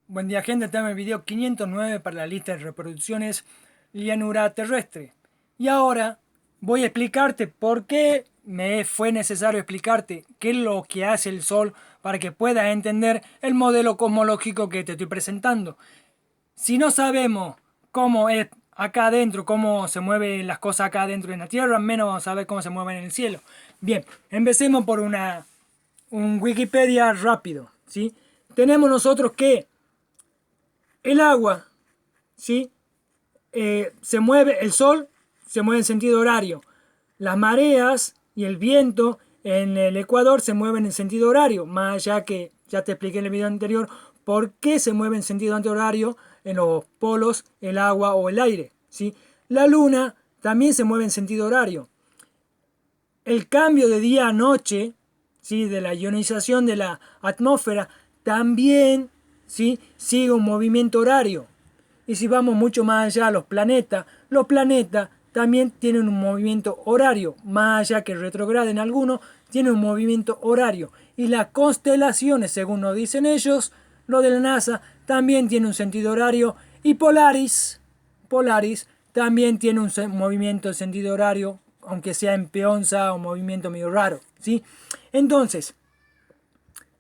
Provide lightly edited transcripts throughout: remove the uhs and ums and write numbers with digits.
Buen día, gente. Estamos en el video 509 para la lista de reproducciones llanura terrestre. Y ahora voy a explicarte por qué me fue necesario explicarte qué es lo que hace el Sol para que puedas entender el modelo cosmológico que te estoy presentando. Si no sabemos cómo es acá adentro, cómo se mueven las cosas acá adentro en la Tierra, menos vamos a saber cómo se mueven en el cielo. Bien, empecemos por un Wikipedia rápido, ¿sí? Tenemos nosotros que el agua, ¿sí? Se mueve, el sol se mueve en sentido horario. Las mareas y el viento en el Ecuador se mueven en sentido horario. Más allá que ya te expliqué en el video anterior por qué se mueve en sentido antihorario en los polos, el agua o el aire, ¿sí? La luna también se mueve en sentido horario. El cambio de día a noche, ¿sí? De la ionización de la atmósfera también, ¿sí? Sigue un movimiento horario. Y si vamos mucho más allá a los planetas también tienen un movimiento horario, más allá que retrograden algunos, tienen un movimiento horario. Y las constelaciones, según nos dicen ellos, lo de la NASA, también tiene un sentido horario. Y Polaris también tiene un movimiento de sentido horario, aunque sea en peonza o movimiento medio raro, ¿sí? Entonces,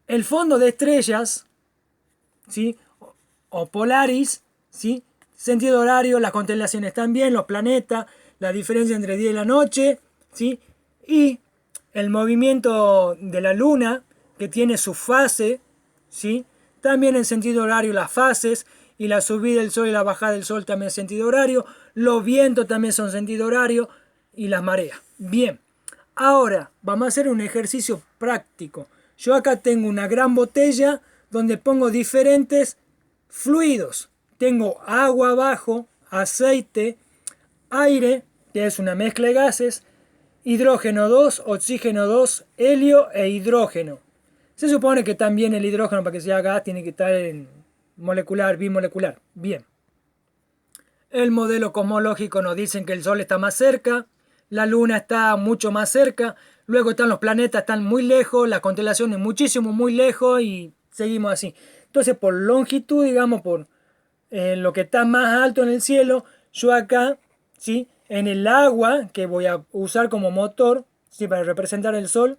el fondo de estrellas, ¿sí? O Polaris, ¿sí? Sentido horario, las constelaciones también, los planetas, la diferencia entre el día y la noche, ¿sí? Y el movimiento de la luna, que tiene su fase, ¿sí? También en sentido horario las fases, y la subida del sol y la bajada del sol también en sentido horario, los vientos también son sentido horario, y las mareas. Bien, ahora vamos a hacer un ejercicio práctico. Yo acá tengo una gran botella donde pongo diferentes fluidos. Tengo agua abajo, aceite, aire, que es una mezcla de gases, hidrógeno 2, oxígeno 2, helio e hidrógeno. Se supone que también el hidrógeno, para que sea gas, tiene que estar en molecular, bimolecular. Bien. El modelo cosmológico nos dicen que el Sol está más cerca, la Luna está mucho más cerca, luego están los planetas, están muy lejos, las constelaciones muchísimo, muy lejos y seguimos así. Entonces, por longitud, digamos, por lo que está más alto en el cielo, yo acá, ¿sí? En el agua, que voy a usar como motor, ¿sí? Para representar el Sol,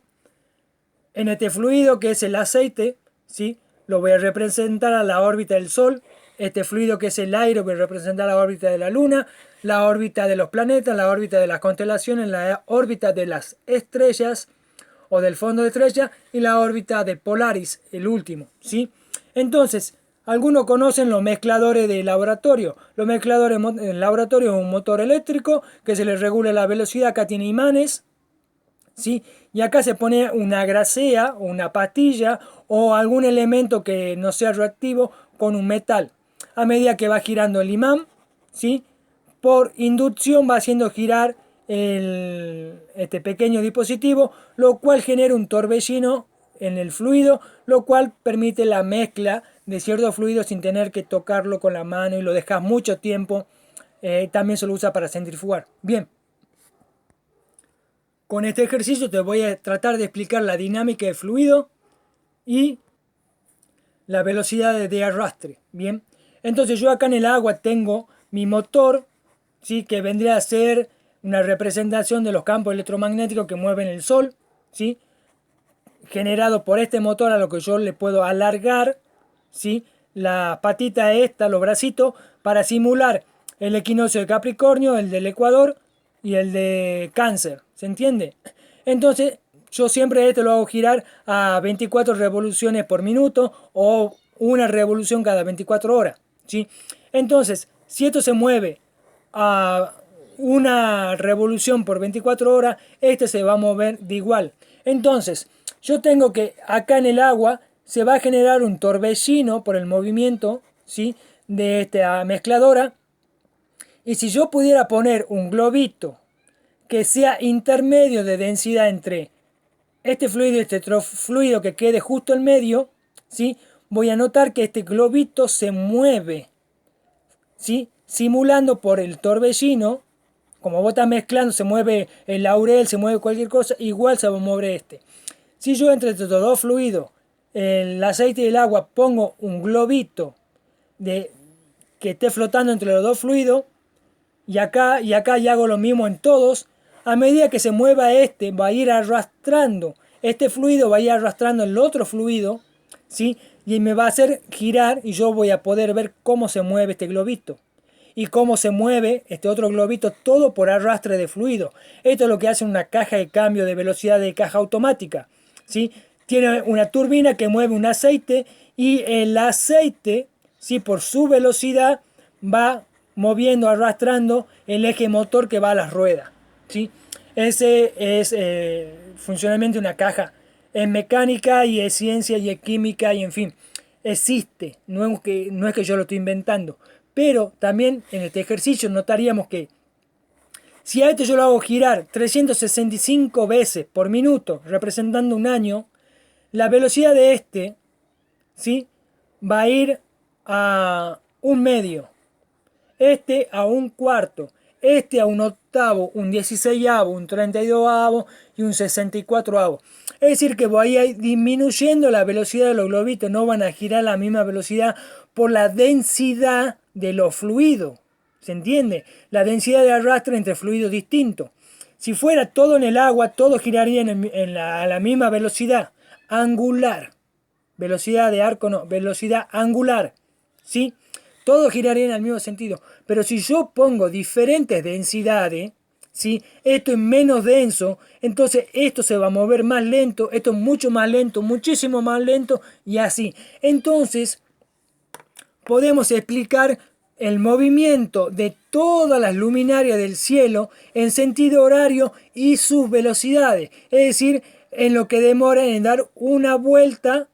en este fluido que es el aceite, ¿sí? Lo voy a representar a la órbita del Sol. Este fluido que es el aire voy a representar la órbita de la Luna, la órbita de los planetas, la órbita de las constelaciones, la órbita de las estrellas o del fondo de estrella y la órbita de Polaris, el último, ¿sí? Entonces, algunos conocen los mezcladores de laboratorio. Los mezcladores en laboratorio es un motor eléctrico que se le regula la velocidad. Acá tiene imanes, ¿sí? Y acá se pone una grasea o una pastilla o algún elemento que no sea reactivo con un metal. A medida que va girando el imán, ¿sí? Por inducción va haciendo girar este pequeño dispositivo, lo cual genera un torbellino en el fluido, lo cual permite la mezcla de ciertos fluidos sin tener que tocarlo con la mano y lo dejas mucho tiempo. También se lo usa para centrifugar. Bien. Con este ejercicio te voy a tratar de explicar la dinámica del fluido y la velocidad de arrastre. Bien, entonces yo acá en el agua tengo mi motor, ¿sí? Que vendría a ser una representación de los campos electromagnéticos que mueven el Sol, ¿sí? Generado por este motor a lo que yo le puedo alargar, ¿sí? La patita esta, los bracitos, para simular el equinoccio de Capricornio, el del Ecuador y el de Cáncer. ¿Se entiende? Entonces, yo siempre este lo hago girar a 24 revoluciones por minuto o una revolución cada 24 horas. ¿Sí? Entonces, si esto se mueve a una revolución por 24 horas, este se va a mover de igual. Entonces, yo tengo que acá en el agua se va a generar un torbellino por el movimiento, ¿sí? De esta mezcladora. Y si yo pudiera poner un globito que sea intermedio de densidad entre este fluido y este otro fluido que quede justo en medio, ¿sí? Voy a notar que este globito se mueve, ¿sí? Simulando por el torbellino. Como vos estás mezclando, se mueve el laurel, se mueve cualquier cosa, igual se va a mover este. Si yo entre estos dos fluidos, el aceite y el agua, pongo un globito de que esté flotando entre los dos fluidos, y acá ya hago lo mismo en todos. A medida que se mueva este, va a ir arrastrando, este fluido va a ir arrastrando el otro fluido, ¿sí? Y me va a hacer girar y yo voy a poder ver cómo se mueve este globito. Y cómo se mueve este otro globito, todo por arrastre de fluido. Esto es lo que hace una caja de cambio de velocidad de caja automática, ¿sí? Tiene una turbina que mueve un aceite y el aceite, ¿sí? Por su velocidad va moviendo, arrastrando el eje motor que va a las ruedas, ¿sí? Ese es funcionamiento de una caja. Es mecánica y es ciencia y es química y en fin, existe. No es que yo lo estoy inventando. Pero también en este ejercicio notaríamos que si a esto yo lo hago girar 365 veces por minuto, representando un año, la velocidad de este, ¿sí? Va a ir a un medio, este a un cuarto, este a un octavo, un 16avo, un 32avo y un 64avo. Es decir que voy a ir disminuyendo la velocidad de los globitos, no van a girar a la misma velocidad por la densidad de los fluidos. ¿Se entiende? La densidad de arrastre entre fluidos distintos. Si fuera todo en el agua, todo giraría a la misma velocidad angular. Velocidad de arco no, velocidad angular. ¿Sí? Todo giraría en el mismo sentido. Pero si yo pongo diferentes densidades, ¿sí? Esto es menos denso, entonces esto se va a mover más lento, esto es mucho más lento, muchísimo más lento y así. Entonces podemos explicar el movimiento de todas las luminarias del cielo en sentido horario y sus velocidades. Es decir, en lo que demora en dar una vuelta,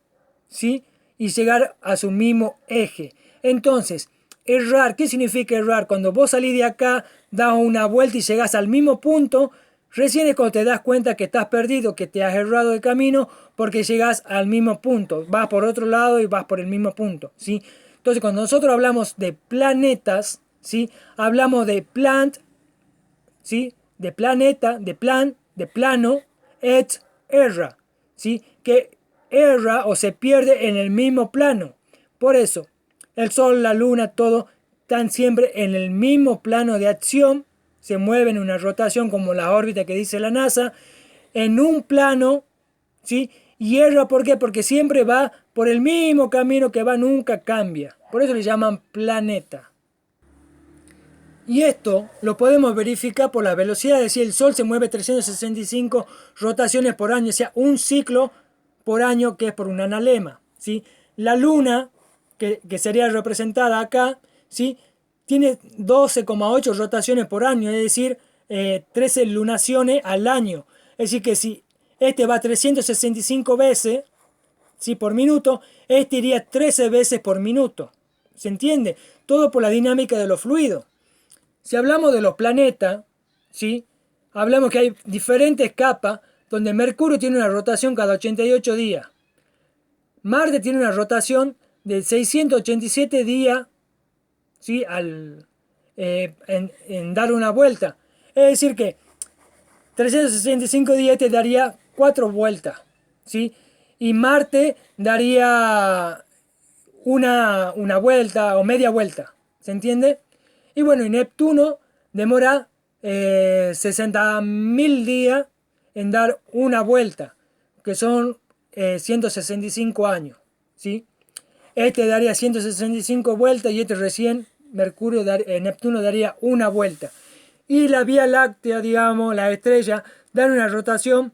¿sí? Y llegar a su mismo eje. Entonces, errar, ¿qué significa errar? Cuando vos salís de acá, das una vuelta y llegás al mismo punto, recién es cuando te das cuenta que estás perdido, que te has errado de camino, porque llegás al mismo punto. Vas por otro lado y vas por el mismo punto, ¿sí? Entonces, cuando nosotros hablamos de planetas, ¿sí? Hablamos de plant, ¿sí? De planeta, de plan, de plano, et erra, ¿sí? Que erra o se pierde en el mismo plano. Por eso, el Sol, la Luna, todo están siempre en el mismo plano de acción, se mueven en una rotación como la órbita que dice la NASA, en un plano, ¿sí? Y erra, ¿por qué? Porque siempre va por el mismo camino que va, nunca cambia. Por eso le llaman planeta. Y esto lo podemos verificar por la velocidad, es decir, el Sol se mueve 365 rotaciones por año, o sea, un ciclo por año que es por un analema, ¿sí? La Luna, que sería representada acá, ¿sí? Tiene 12,8 rotaciones por año, es decir, 13 lunaciones al año. Es decir, que si este va 365 veces, ¿sí? Por minuto, este iría 13 veces por minuto. ¿Se entiende? Todo por la dinámica de los fluidos. Si hablamos de los planetas, ¿sí? Hablamos que hay diferentes capas donde Mercurio tiene una rotación cada 88 días. Marte tiene una rotación de 687 días, ¿sí? En dar una vuelta. Es decir que 365 días te daría 4 vueltas, ¿sí? Y Marte daría una vuelta o media vuelta. ¿Se entiende? Y bueno, y Neptuno demora 60.000 días en dar una vuelta, que son 165 años, ¿sí? Este daría 165 vueltas y este recién, Neptuno daría una vuelta. Y la Vía Láctea, digamos, la estrella, dan una rotación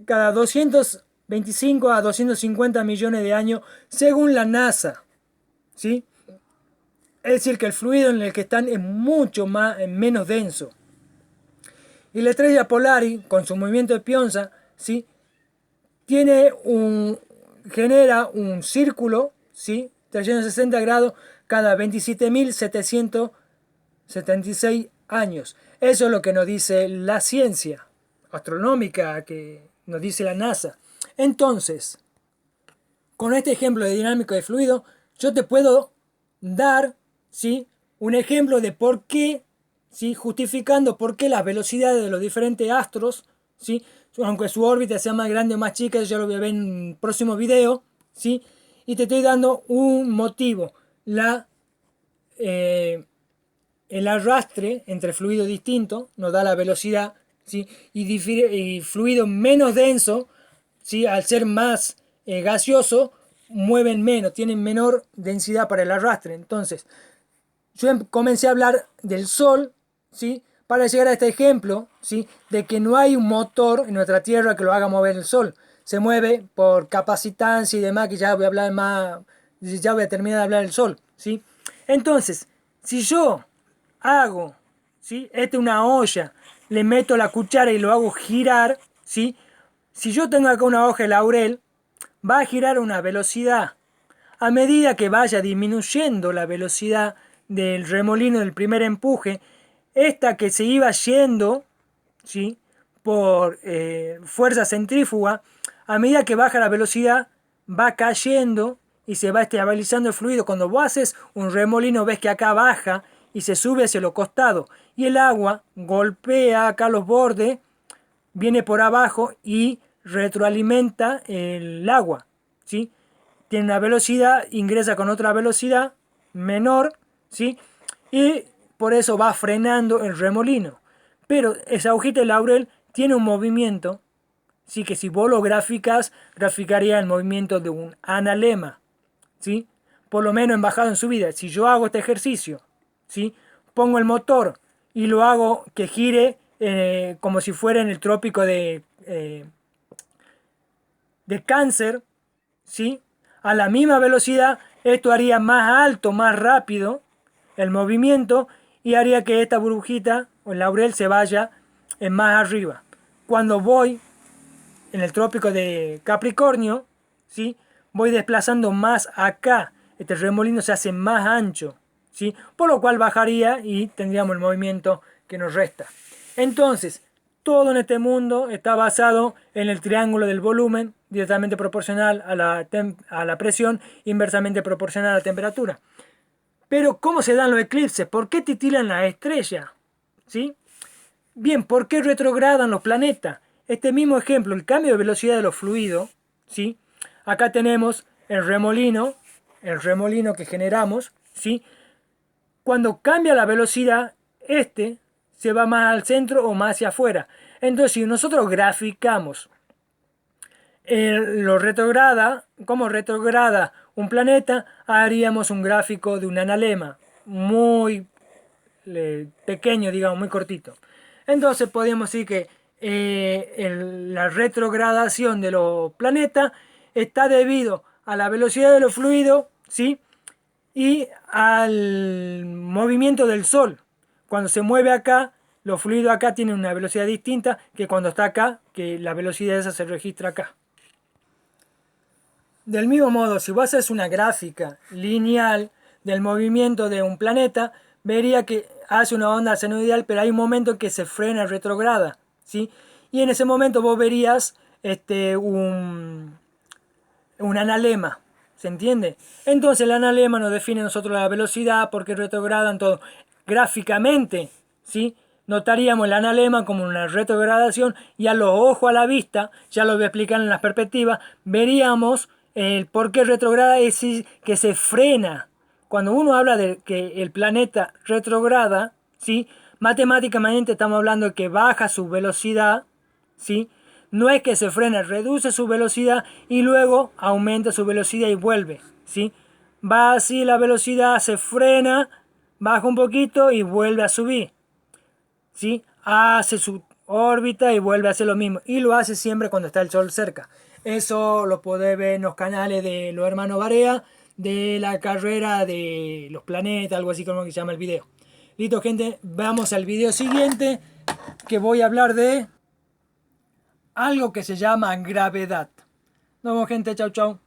cada 225 a 250 millones de años, según la NASA, ¿sí? Es decir, que el fluido en el que están es mucho menos denso. Y la estrella Polaris, con su movimiento de Pionza, ¿sí? Genera un círculo, ¿sí? 360 grados cada 27.776 años. Eso es lo que nos dice la ciencia astronómica, que nos dice la NASA. Entonces, con este ejemplo de dinámica de fluido, yo te puedo dar, ¿sí? Un ejemplo de por qué, ¿sí? Justificando por qué las velocidades de los diferentes astros, ¿sí? Aunque su órbita sea más grande o más chica, eso ya lo voy a ver en un próximo video, ¿sí? Y te estoy dando un motivo. el arrastre entre fluidos distintos, nos da la velocidad, ¿sí? Y fluido menos denso, ¿sí? Al ser más gaseoso, mueven menos, tienen menor densidad para el arrastre. Entonces, yo comencé a hablar del Sol, ¿sí? Para llegar a este ejemplo, ¿sí? De que no hay un motor en nuestra Tierra que lo haga mover el Sol. Se mueve por capacitancia y demás, que ya voy a hablar más, ya voy a terminar de hablar del Sol, ¿sí? Entonces, si yo hago, ¿sí? Esta es una olla, le meto la cuchara y lo hago girar, ¿sí? Si yo tengo acá una hoja de laurel, va a girar a una velocidad. A medida que vaya disminuyendo la velocidad del remolino del primer empuje, esta que se iba yendo, ¿sí? Por fuerza centrífuga, a medida que baja la velocidad, va cayendo y se va estabilizando el fluido. Cuando vos haces un remolino, ves que acá baja y se sube hacia los costados. Y el agua golpea acá los bordes, viene por abajo y retroalimenta el agua, ¿sí? Tiene una velocidad, ingresa con otra velocidad menor, ¿sí? Y por eso va frenando el remolino. Pero esa hojita de laurel tiene un movimiento, sí, que si vos lo graficaría el movimiento de un analema, ¿sí? Por lo menos en bajada en subida. Si yo hago este ejercicio, ¿sí? Pongo el motor y lo hago que gire como si fuera en el trópico de Cáncer, ¿sí? A la misma velocidad, esto haría más alto, más rápido el movimiento y haría que esta burbujita o el laurel se vaya más arriba. Cuando voy en el trópico de Capricornio, ¿sí? Voy desplazando más acá. Este remolino se hace más ancho, ¿sí? Por lo cual bajaría y tendríamos el movimiento que nos resta. Entonces, todo en este mundo está basado en el triángulo del volumen, directamente proporcional a la presión, inversamente proporcional a la temperatura. Pero, ¿cómo se dan los eclipses? ¿Por qué titilan las estrellas? ¿Sí? Bien, ¿por qué retrogradan los planetas? Este mismo ejemplo, el cambio de velocidad de los fluidos, ¿sí? Acá tenemos el remolino que generamos, ¿sí? Cuando cambia la velocidad, este se va más al centro o más hacia afuera. Entonces, si nosotros graficamos cómo retrograda un planeta, haríamos un gráfico de un analema muy pequeño, digamos, muy cortito. Entonces podríamos decir que la retrogradación de los planetas está debido a la velocidad de los fluidos, ¿sí? Y al movimiento del Sol. Cuando se mueve acá, los fluidos acá tienen una velocidad distinta que cuando está acá, que la velocidad esa se registra acá. Del mismo modo, si vos haces una gráfica lineal del movimiento de un planeta, vería que hace una onda senoidal, pero hay un momento en que se frena, retrograda, ¿sí? Y en ese momento vos verías un analema, ¿se entiende? Entonces el analema nos define nosotros la velocidad, porque retrogradan todo. Gráficamente, ¿sí? Notaríamos el analema como una retrogradación y a los ojos, a la vista, ya lo voy a explicar en las perspectivas, veríamos el por qué retrograda es que se frena. Cuando uno habla de que el planeta retrograda, ¿sí? Matemáticamente estamos hablando de que baja su velocidad, ¿sí? No es que se frena, reduce su velocidad y luego aumenta su velocidad y vuelve, ¿sí? Va así la velocidad, se frena, baja un poquito y vuelve a subir, ¿sí? Hace su órbita y vuelve a hacer lo mismo. Y lo hace siempre cuando está el Sol cerca. Eso lo podés ver en los canales de los hermanos Barea, de la carrera de los planetas, algo así como que se llama el video. Listo, gente, vamos al video siguiente, que voy a hablar de algo que se llama gravedad. Nos vemos, gente, chau chau.